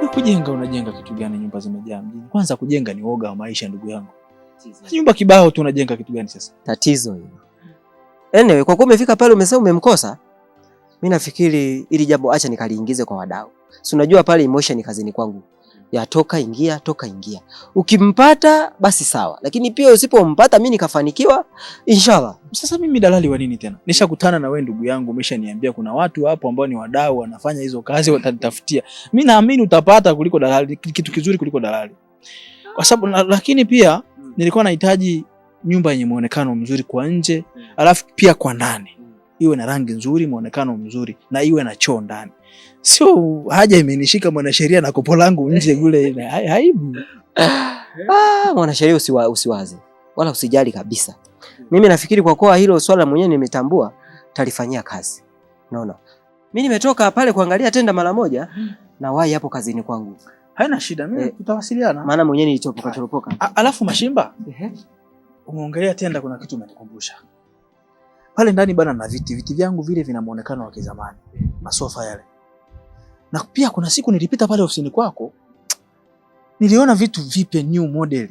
Kujenga unajenga kitu gani? Nyumba zimejaa mjini. Kwanza kujenga ni woga wa maisha ndugu yangu. Nyumba kibao tu unajenga kitu gani sasa? Tatizo hilo. Anyway, kwa kuwa umefika pale umesema umemkosa, mimi nafikiri ili jambo acha nikaliingize kwa wadau. Si unajua pale emotion kazini kwangu. Ya toka ingia, toka ingia. Ukimpata basi sawa, lakini pia usipompata mimi nikafanikiwa inshallah. Sasa mimi dalali wa nini tena? Nishakutana na wewe ndugu yangu, umeshaniambia kuna watu hapo ambao ni wadau wanafanya hizo kazi watanitafutia. Mimi naamini utapata kuliko dalali, kitu kizuri kuliko dalali. Kwa sababu lakini pia nilikuwa nahitaji nyumba yenye muonekano mzuri kwa nje, alafu pia kwa ndani. Iwe na rangi nzuri, muonekano mzuri na iwe na choo ndani. Sio haja imenishika mwanasheria na kopo langu nje kule, haibu. Mwanasheria usiwaze wala usijali kabisa. Mimi nafikiri kwa kuwa hilo swala mwenyewe nimetambua, talifanyia kazi. Unaona? Mimi nimetoka pale kuangalia tenda mara moja na wahi hapo kazini kwangu. Haina shida, mimi tutawasiliana. Maana mwenyewe nilichopoka. Alafu Mashimba. Umeongelea tenda, kuna kitu umenikumbusha. Pale ndani bana na viti vyangu vile vina muonekano wa kizamani. Masofa yale. Na pia kuna siku nilipita pale ofisini kwako, niliona vitu vipya new model.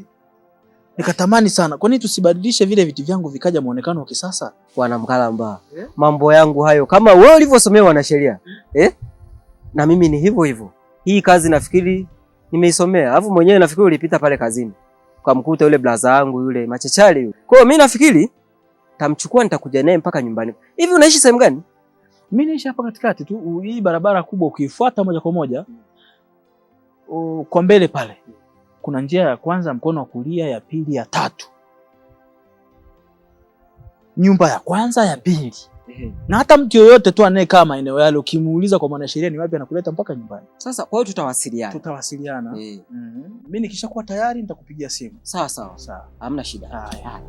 Nikatamani sana, kwa nini tusibadilishe vile vitu vyangu vikaja muonekano wa kisasa? Bwana Mkalamba, mambo yangu hayo kama wewe ulivyosomea wanasheria. Na mimi ni hivyo hivyo. Hii kazi nafikiri nimeisomea. Alafu mwenyewe nafikiri ulipita pale kazini. Ukamkuta yule blaza yangu yule machachali yule. Kwa hiyo mimi nafikiri tamchukua nitakuja naye mpaka nyumbani. Hivi unaishi sehemu gani? Mimi naishi hapa katikati tu, hii barabara kubwa ukifuata moja kwa moja kwa mbele pale. Kuna njia ya kwanza mkono wa kulia, ya pili, ya tatu. Nyumba ya kwanza, ya pili. Na hata mtu yoyote tu anayekaa maeneo yale ukimuuliza kwa mwanasheria ni wapi anakuleta mpaka nyumbani. Sasa kwa hiyo tutawasiliana. Tutawasiliana. Mimi nikishakuwa tayari nitakupigia simu. Sawa. Hamna shida. Haya.